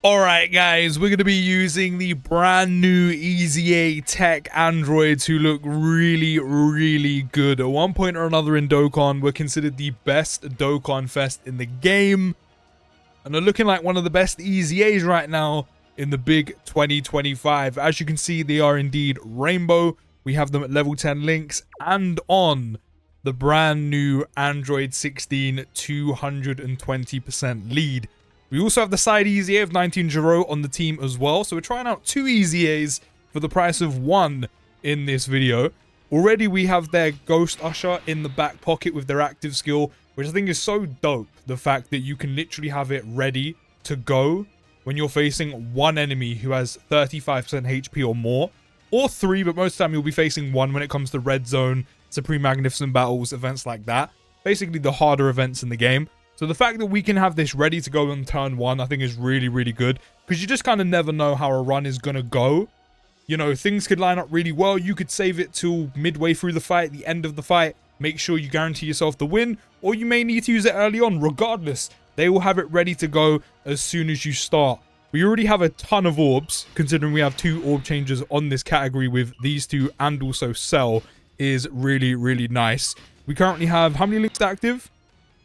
Alright guys, we're going to be using the brand new EZA TEQ androids who look really good. At one point or another in Dokkan, we're considered the best Dokkan Fest in the game. And they're looking like one of the best EZAs right now in the big 2025. As you can see, they are indeed rainbow. We have them at level 10 links and on the brand new Android 16 220% lead. We also have the side EZA of 19 Giro on the team as well. So we're trying out two EZAs for the price of one in this video. Already we have their Ghost Usher in the back pocket with their active skill, which I think is so dope. The fact that you can literally have it ready to go when you're facing one enemy who has 35% HP or more. Or three, but most of the time you'll be facing one when it comes to Red Zone, Supreme Magnificent Battles, events like that. Basically the harder events in the game. So the fact that we can have this ready to go on turn one, I think is really good. Because you just kind of never know how a run is going to go. You know, things could line up really well. You could save it till midway through the fight, the end of the fight. Make sure you guarantee yourself the win. Or you may need to use it early on. Regardless, they will have it ready to go as soon as you start. We already have a ton of orbs, considering we have two orb changers on this category with these two and also Cell is really nice. We currently have, how many links active?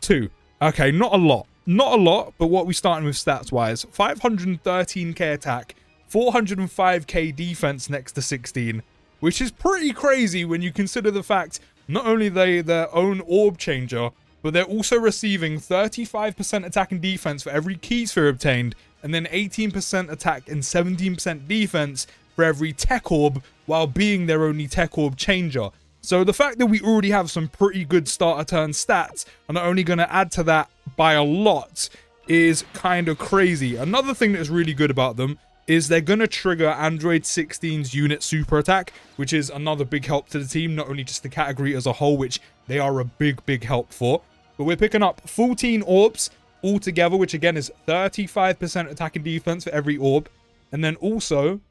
2. Okay, not a lot. Not a lot, but what we're starting with stats-wise. 513k attack, 405k defense next to 16, which is pretty crazy when you consider the fact not only they their own orb changer, but they're also receiving 35% attack and defense for every key sphere obtained, and then 18% attack and 17% defense for every tech orb, while being their only tech orb changer. So the fact that we already have some pretty good starter turn stats and are only going to add to that by a lot is kind of crazy. Another thing that is really good about them is they're going to trigger Android 16's unit super attack, which is another big help to the team, not only just the category as a whole, which they are a big help for. But we're picking up 14 orbs altogether, which again is 35% attack and defense for every orb. And then also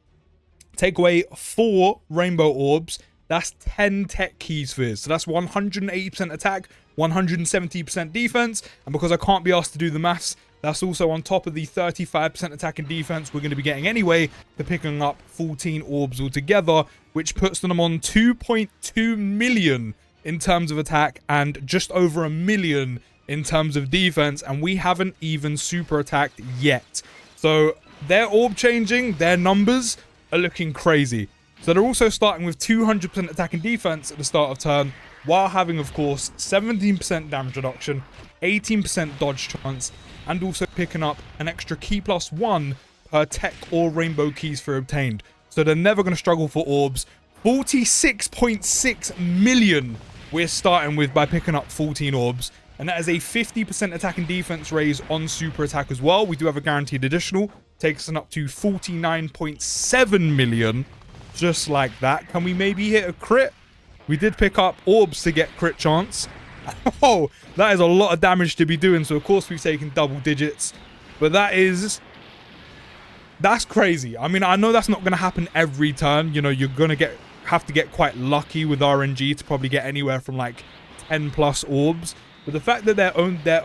take away 4 rainbow orbs. That's 10 tech key spheres. So that's 180% attack, 170% defense. And because I can't be asked to do the maths, that's also on top of the 35% attack and defense we're going to be getting anyway. They're picking up 14 orbs altogether, which puts them on 2.2 million in terms of attack and just over 1 million in terms of defense. And we haven't even super attacked yet. So their orb changing, their numbers are looking crazy. So they're also starting with 200% attack and defense at the start of turn, while having, of course, 17% damage reduction, 18% dodge chance, and also picking up an extra key +1 per tech or rainbow keys for obtained. So they're never going to struggle for orbs. 46.6 million we're starting with by picking up 14 orbs. And that is a 50% attack and defense raise on super attack as well. We do have a guaranteed additional. Takes us up to 49.7 million. Just like that. Can we maybe hit a crit? We did pick up orbs to get crit chance. Oh, that is a lot of damage to be doing. So, of course, we've taken double digits. But that's crazy. I mean, I know that's not going to happen every turn. You know, you're going to have to get quite lucky with RNG to probably get anywhere from like 10 plus orbs. But the fact that their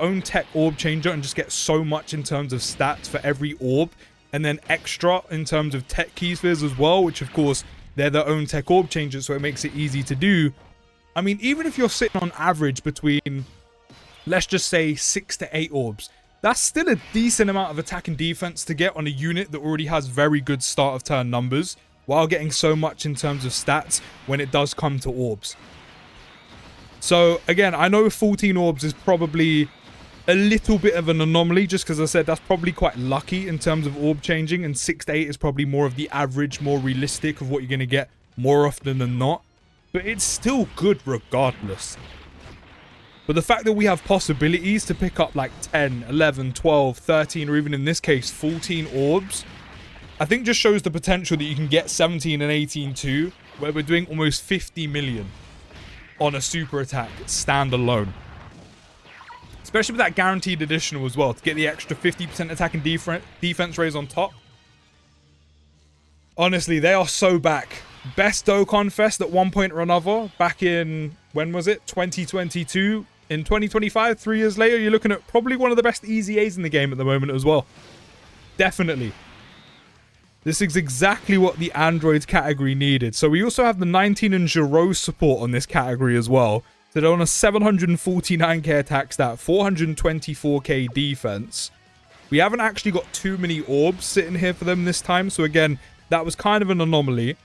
own tech orb changer and just get so much in terms of stats for every orb, and then extra in terms of tech key spheres as well, which of course they're their own tech orb changers, so it makes it easy to do. I mean, even if you're sitting on average between, let's just say 6 to 8 orbs, that's still a decent amount of attack and defense to get on a unit that already has very good start of turn numbers, while getting so much in terms of stats when it does come to orbs. So again, I know 14 orbs is probably a little bit of an anomaly, just because I said that's probably quite lucky in terms of orb changing, and 6 to 8 is probably more of the average, more realistic of what you're going to get more often than not. But it's still good regardless. But the fact that we have possibilities to pick up like 10, 11, 12, 13, or even in this case 14 orbs, I think just shows the potential that you can get 17 and 18 too, where we're doing almost 50 million on a super attack standalone. Especially with that guaranteed additional as well, to get the extra 50% attack and defense raise on top. Honestly, they are so back. Best Dokkan Fest at one point or another. Back in, when was it? 2022. In 2025, 3 years later, you're looking at probably one of the best EZAs in the game at the moment as well. definitely. This is exactly what the androids category needed. So we also have the 19 and Giro support on this category as well. So they're on a 749k attack stat, 424k defense. We haven't actually got too many orbs sitting here for them this time. So again, that was kind of an anomaly.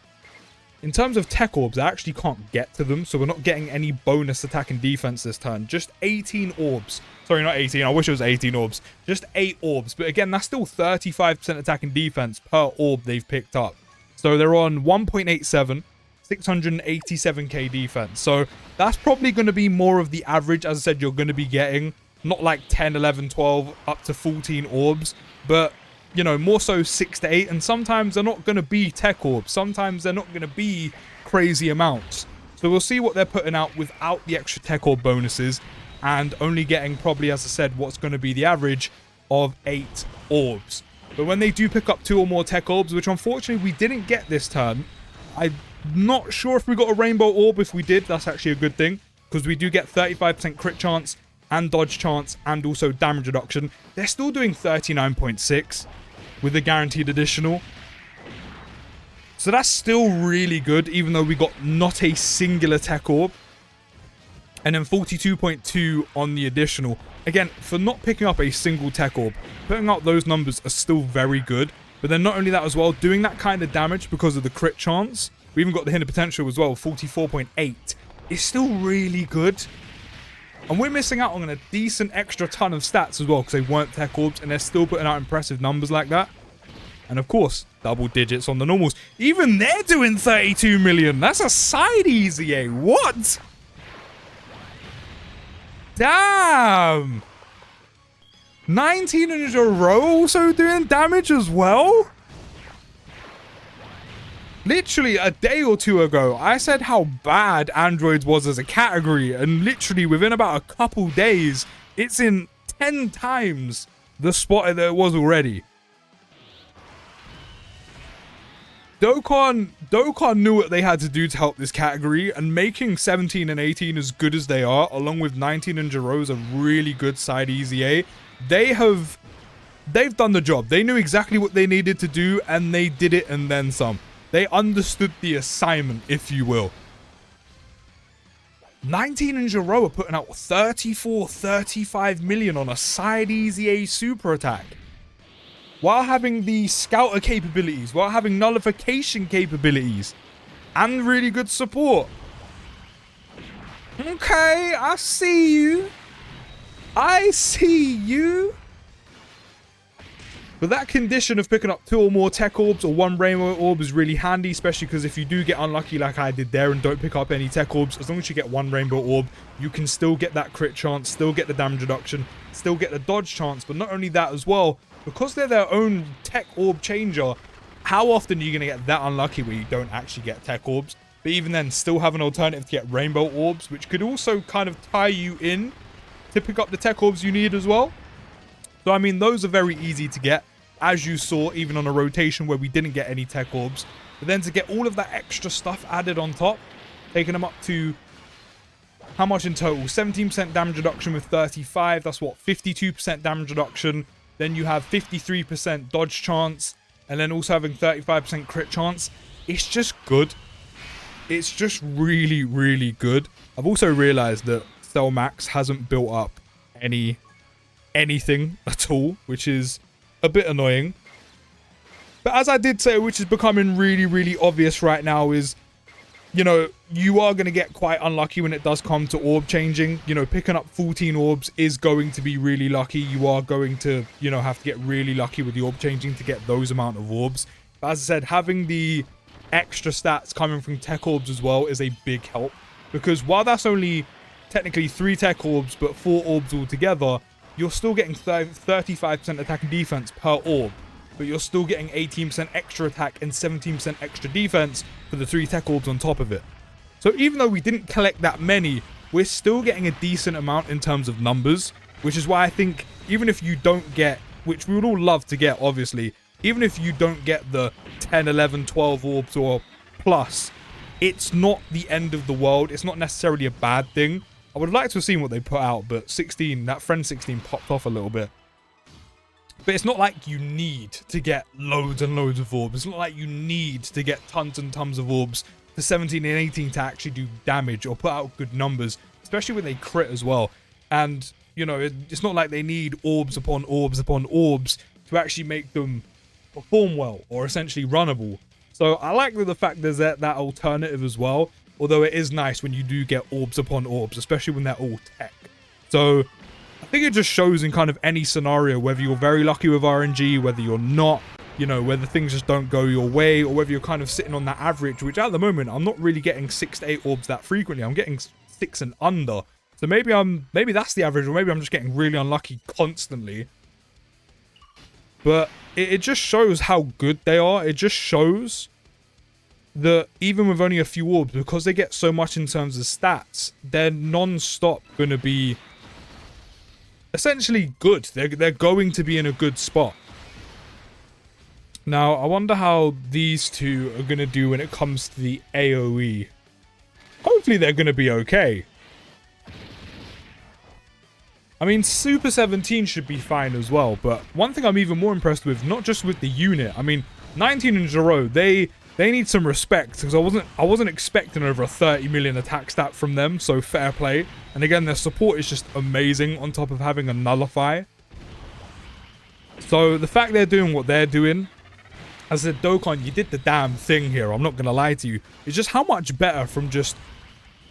In terms of tech orbs, I actually can't get to them. So we're not getting any bonus attack and defense this turn. Just 18 orbs. Sorry, not 18. I wish it was 18 orbs. Just 8 orbs. But again, that's still 35% attack and defense per orb they've picked up. So they're on 1.87, 687k defense. So that's probably going to be more of the average. As I said, you're going to be getting not like 10, 11, 12, up to 14 orbs. But, you know, more so 6 to 8. And sometimes they're not going to be tech orbs. Sometimes they're not going to be crazy amounts. So we'll see what they're putting out without the extra tech orb bonuses. And only getting probably, as I said, what's going to be the average of 8 orbs. But when they do pick up 2 or more tech orbs, which unfortunately we didn't get this turn, I'm not sure if we got a rainbow orb. If we did, that's actually a good thing, because we do get 35% crit chance and dodge chance and also damage reduction. They're still doing 39.6 with a guaranteed additional. So that's still really good, even though we got not a singular tech orb. And then 42.2 on the additional. Again, for not picking up a single tech orb, putting out those numbers are still very good. But then not only that as well, doing that kind of damage because of the crit chance. We even got the hint of potential as well, 44.8. Is still really good. And we're missing out on a decent extra ton of stats as well, because they weren't tech orbs and they're still putting out impressive numbers like that. And of course, double digits on the normals. Even they're doing 32 million. That's a side EZA. What? Damn! 19 in a row also doing damage as well? Literally a day or two ago, I said how bad androids was as a category, and literally within about a couple days, it's in 10 times the spot that it was already. Dokkan knew what they had to do to help this category, and making 17 and 18 as good as they are, along with 19 and Giro's a really good side EZA. They've done the job. They knew exactly what they needed to do, and they did it and then some. They understood the assignment, if you will. 19 and Giro are putting out 34, 35 million on a side EZA super attack, while having the scouter capabilities, while having nullification capabilities, and really good support. Okay, I see you. I see you. But that condition of picking up 2 or more tech orbs or 1 rainbow orb is really handy, especially because if you do get unlucky like I did there and don't pick up any tech orbs, as long as you get 1 rainbow orb, you can still get that crit chance, still get the damage reduction, still get the dodge chance. But not only that as well, because they're their own tech orb changer, how often are you going to get that unlucky where you don't actually get tech orbs? But even then, still have an alternative to get rainbow orbs, which could also kind of tie you in to pick up the tech orbs you need as well. So, I mean, those are very easy to get, as you saw, even on a rotation where we didn't get any tech orbs. But then to get all of that extra stuff added on top, taking them up to, how much in total? 17% damage reduction with 35. That's what, 52% damage reduction. Then you have 53% dodge chance, and then also having 35% crit chance. It's just good. It's just really, really good. I've also realized that Cell Max hasn't built up anything at all, which is a bit annoying. But as I did say, which is becoming really, really obvious right now, is, you know, you are going to get quite unlucky when it does come to orb changing. You know, picking up 14 orbs is going to be really lucky. You are going to, you know, have to get really lucky with the orb changing to get those amount of orbs. But as I said, having the extra stats coming from tech orbs as well is a big help. Because while that's only technically 3 tech orbs, but 4 orbs altogether, you're still getting 35% attack and defense per orb. But you're still getting 18% extra attack and 17% extra defense for the 3 tech orbs on top of it. So even though we didn't collect that many, we're still getting a decent amount in terms of numbers, which is why I think even if you don't get, which we would all love to get obviously, even if you don't get the 10, 11, 12 orbs or plus, it's not the end of the world. It's not necessarily a bad thing. I would like to have seen what they put out, but 16, that friend 16 popped off a little bit. But it's not like you need to get loads and loads of orbs. It's not like you need to get tons and tons of orbs for 17 and 18 to actually do damage or put out good numbers, especially when they crit as well. And, you know, it's not like they need orbs upon orbs upon orbs to actually make them perform well or essentially runnable. So I like the fact there's that alternative as well, although it is nice when you do get orbs upon orbs, especially when they're all tech. So I think it just shows in kind of any scenario, whether you're very lucky with RNG, whether you're not, you know, whether things just don't go your way, or whether you're kind of sitting on that average, which at the moment, I'm not really getting 6 to 8 orbs that frequently. I'm getting 6 and under. So maybe that's the average, or maybe I'm just getting really unlucky constantly. But it just shows how good they are. It just shows that even with only a few orbs, because they get so much in terms of stats, they're non-stop going to be essentially good. They're going to be in a good spot. Now, I wonder how these two are going to do when it comes to the AoE. Hopefully they're going to be okay. I mean, Super 17 should be fine as well, but one thing I'm even more impressed with, not just with the unit, I mean, 19 and Giro, they need some respect, because I wasn't expecting over a 30 million attack stat from them, so fair play. And again, their support is just amazing on top of having a nullify. So the fact they're doing what they're doing, as I said, Dokkan, you did the damn thing here, I'm not going to lie to you. It's just how much better from just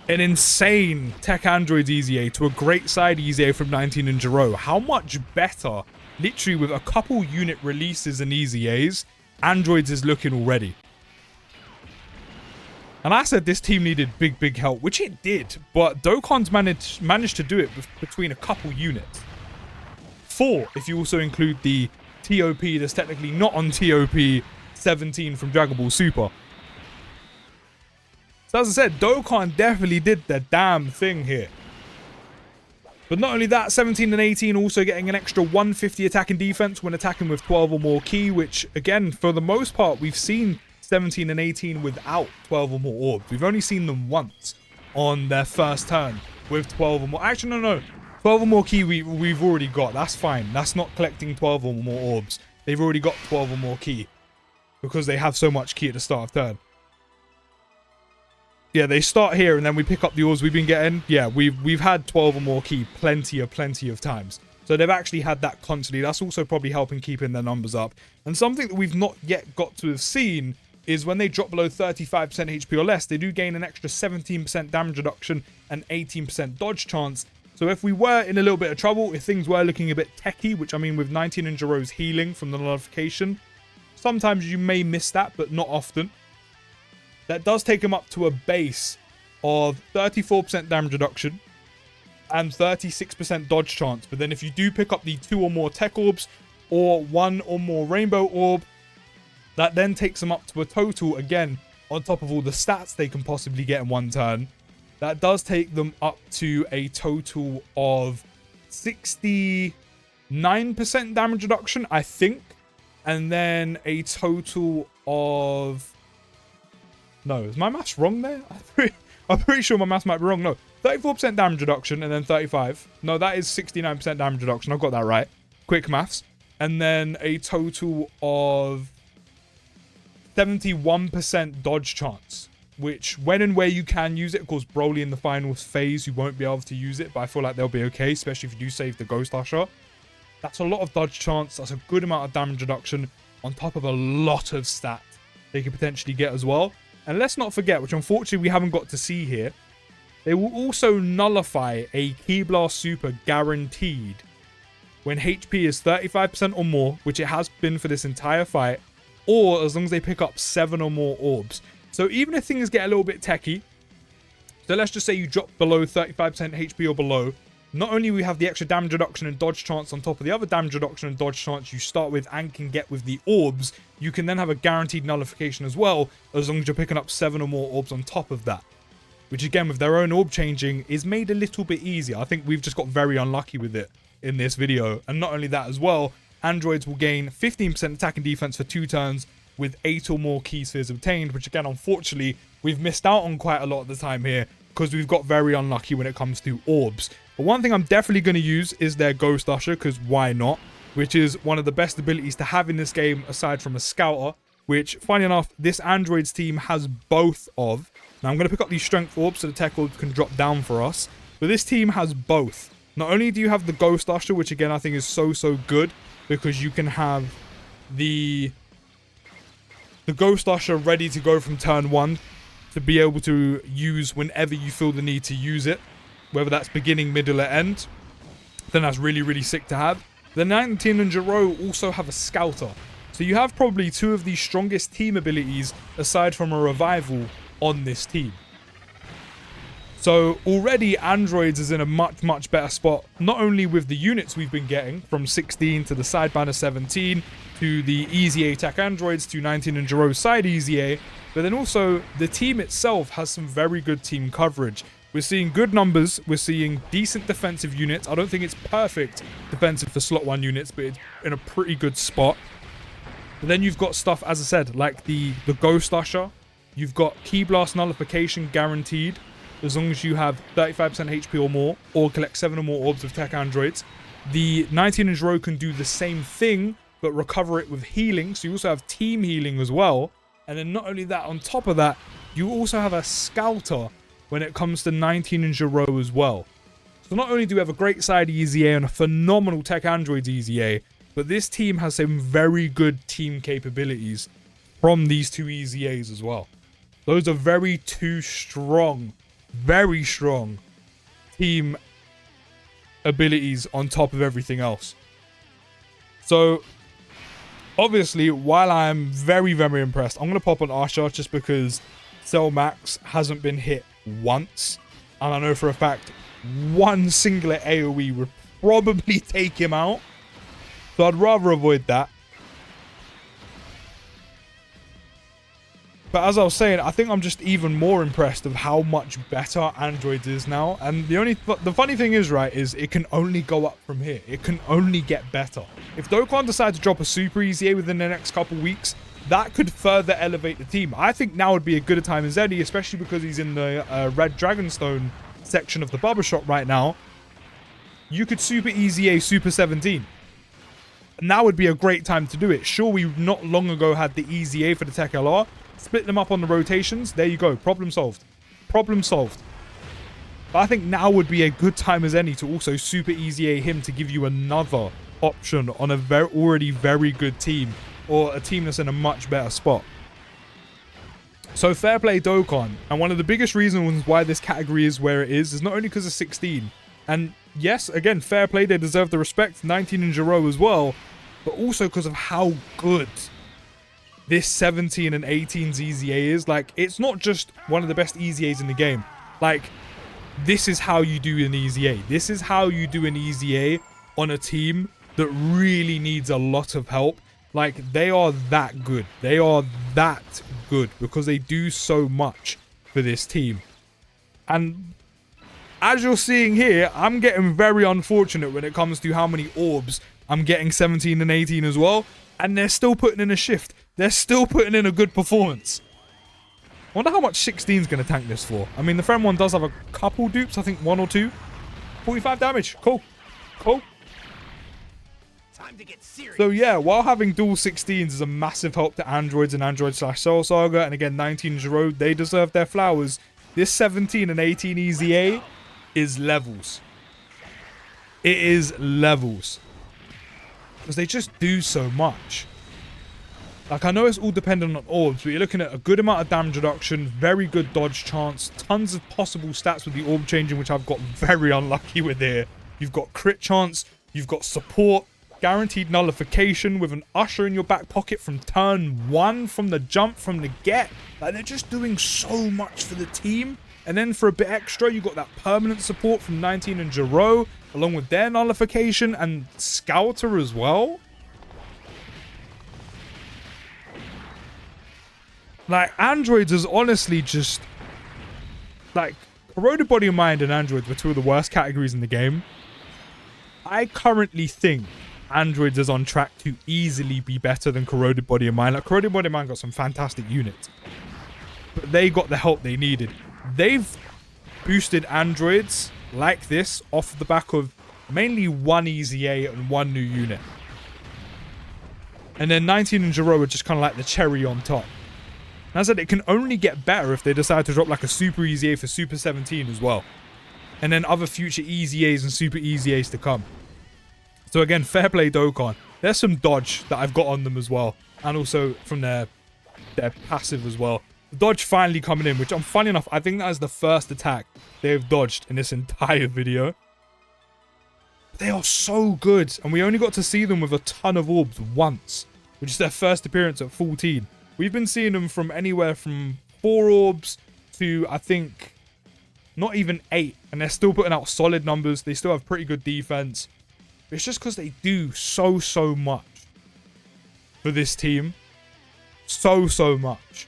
an insane Tech Androids EZA to a great side EZA from 19 and Giro. How much better, literally with a couple unit releases and EZAs, Androids is looking already. And I said this team needed big help, which it did, but Dokkan's managed to do it between a couple units. 4, if you also include the TOP that's technically not on TOP 17 from Dragon Ball Super. So as I said, Dokkan definitely did the damn thing here. But not only that, 17 and 18 also getting an extra 150 attack and defense when attacking with 12 or more ki, which again, for the most part, we've seen 17 and 18 without 12 or more orbs. We've only seen them once on their first turn with 12 or more. Actually, no. 12 or more ki we've already got. That's fine. That's not collecting 12 or more orbs. They've already got 12 or more ki because they have so much ki at the start of turn. Yeah, they start here and then we pick up the orbs we've been getting. Yeah, we've had 12 or more ki plenty of times. So they've actually had that constantly. That's also probably helping keeping their numbers up. And something that we've not yet got to have seen is when they drop below 35% HP or less, they do gain an extra 17% damage reduction and 18% dodge chance. So if we were in a little bit of trouble, if things were looking a bit techie, which I mean with 19 and Giro's healing from the nullification, sometimes you may miss that, but not often. That does take them up to a base of 34% damage reduction and 36% dodge chance. But then if you do pick up the 2 or more tech orbs or 1 or more rainbow orb, that then takes them up to a total, again, on top of all the stats they can possibly get in one turn. That does take them up to a total of 69% damage reduction, I think. And then a total of... No, is my maths wrong there? I'm pretty sure my maths might be wrong. No, 34% damage reduction and then 35. No, that is 69% damage reduction. I've got that right. Quick maths. And then a total of 71% dodge chance, which when and where you can use it, of course, Broly in the finals phase, you won't be able to use it, but I feel like they'll be okay, especially if you do save the Ghost Usher. That's a lot of dodge chance. That's a good amount of damage reduction on top of a lot of stats they could potentially get as well. And let's not forget, which unfortunately we haven't got to see here, they will also nullify a Ki Blast Super guaranteed when HP is 35% or more, which it has been for this entire fight, or as long as they pick up 7 or more orbs. So even if things get a little bit techie, so let's just say you drop below 35% HP or below, not only we have the extra damage reduction and dodge chance on top of the other damage reduction and dodge chance you start with and can get with the orbs, you can then have a guaranteed nullification as well, as long as you're picking up 7 or more orbs on top of that. Which again, with their own orb changing, is made a little bit easier. I think we've just got very unlucky with it in this video. And not only that as well, androids will gain 15% attack and defense for 2 turns with 8 or more key spheres obtained, which again, unfortunately, we've missed out on quite a lot of the time here because we've got very unlucky when it comes to orbs. But one thing I'm definitely going to use is their Ghost Usher, because why not? which is one of the best abilities to have in this game aside from a scouter, which, funny enough, this androids team has both of. Now, I'm going to pick up these strength orbs so the tech orbs can drop down for us. But this team has both. Not only do you have the Ghost Usher, which again I think is so good, because you can have the Ghost Usher ready to go from turn 1 to be able to use whenever you feel the need to use it, whether that's beginning, middle, or end. Then that's really sick to have. The 19 and Jiro also have a Scouter. So you have probably two of the strongest team abilities aside from a revival on this team. So already Androids is in a much better spot, not only with the units we've been getting from 16 to the side banner 17 to the EZA TEQ Androids to 19 and Jiro side EZA, but then also the team itself has some very good team coverage. We're seeing good numbers, we're seeing decent defensive units. I don't think it's perfect defensive for slot 1 units, but it's in a pretty good spot. But then you've got stuff, as I said, like the Ghost Usher. You've got Key Blast Nullification guaranteed, as long as you have 35% HP or more, or collect 7 or more orbs of tech androids. The 19-inch row can do the same thing, but recover it with healing, so you also have team healing as well. And then not only that, on top of that, you also have a Scouter when it comes to 19-inch row as well. So not only do we have a great side EZA and a phenomenal tech androids EZA, but this team has some very good team capabilities from these two EZAs as well. Those are very strong team abilities on top of everything else. So obviously, while I'm very impressed, I'm going to pop on Usher just because Cell Max hasn't been hit once. And I know for a fact one singular AoE would probably take him out. So I'd rather avoid that. But as I was saying, I think I'm just even more impressed of how much better Androids is now. And the funny thing is, right, is it can only go up from here. It can only get better. If Dokkan decide to drop a super EZA within the next couple weeks, that could further elevate the team. I think now would be a good time in Zeddy, especially because he's in the Red Dragonstone section of the barbershop right now. You could super EZA Super 17. Now would be a great time to do it. Sure, we not long ago had the EZA for the Tech LR. Split them up on the rotations. There you go. Problem solved. Problem solved. But I think now would be a good time as any to also super EZA him to give you another option on a already very good team, or a team that's in a much better spot. So fair play Dokkan. And one of the biggest reasons why this category is where it is not only because of 16. And yes, again, fair play. They deserve the respect. 19 and Jiro as well. But also because of how good this 17 and 18 EZA is. Like, it's not just one of the best EZAs in the game. Like, this is how you do an EZA. This is how you do an EZA on a team that really needs a lot of help. Like, they are that good. They are that good because they do so much for this team. And as you're seeing here, I'm getting very unfortunate when it comes to how many orbs I'm getting 17 and 18 as well. And they're still putting in a shift. They're still putting in a good performance. I wonder how much 16 is going to tank this for. I mean, the friend one does have a couple dupes. I think 1 or 2. 45 damage. Cool. Cool. Time to get serious. So yeah, while having dual 16s is a massive help to Androids and Android/Soul Saga, and again 19 Jiro, they deserve their flowers. This 17 and 18 EZA is levels. It is levels. Because they just do so much. Like, I know it's all dependent on orbs, but you're looking at a good amount of damage reduction, very good dodge chance, tons of possible stats with the orb changing, which I've got very unlucky with here. You've got crit chance, you've got support, guaranteed nullification with an Usher in your back pocket from turn 1, from the jump, from the get. Like, they're just doing so much for the team. And then for a bit extra, you got that permanent support from 19 and Jiro, along with their nullification and Scouter as well. Like, Androids is honestly just... Like, Corroded Body and Mind and Androids were two of the worst categories in the game. I currently think Androids is on track to easily be better than Corroded Body and Mind. Like, Corroded Body and Mind got some fantastic units. But they got the help they needed. They've boosted Androids like this off the back of mainly one EZA and one new unit. And then 19 and Giro are just kind of like the cherry on top. And as I said, it can only get better if they decide to drop like a super EZA for Super 17 as well. And then other future EZAs and Super EZAs to come. So again, fair play Dokkan. There's some dodge that I've got on them as well. And also from their passive as well. The dodge finally coming in, which I'm funny enough, I think that is the first attack they've dodged in this entire video. They are so good. And we only got to see them with a ton of orbs once, which is their first appearance at 14. We've been seeing them from anywhere from 4 orbs to, I think, not even 8. And they're still putting out solid numbers. They still have pretty good defense. It's just because they do so much for this team. So much.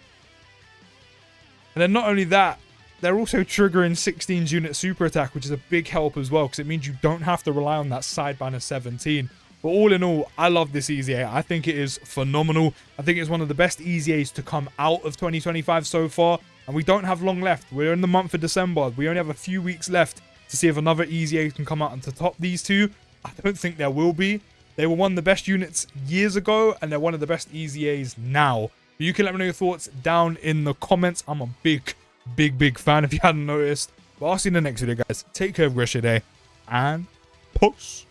And then not only that, they're also triggering 16's unit super attack, which is a big help as well, because it means you don't have to rely on that side banner 17. But all in all, I love this EZA. I think it is phenomenal. I think it's one of the best EZAs to come out of 2025 so far. And we don't have long left. We're in the month of December. We only have a few weeks left to see if another EZA can come out and to top these two. I don't think there will be. They were one of the best units years ago, and they're one of the best EZAs now. But you can let me know your thoughts down in the comments. I'm a big fan if you hadn't noticed. But I'll see you in the next video, guys. Take care of the rest of your day, and peace.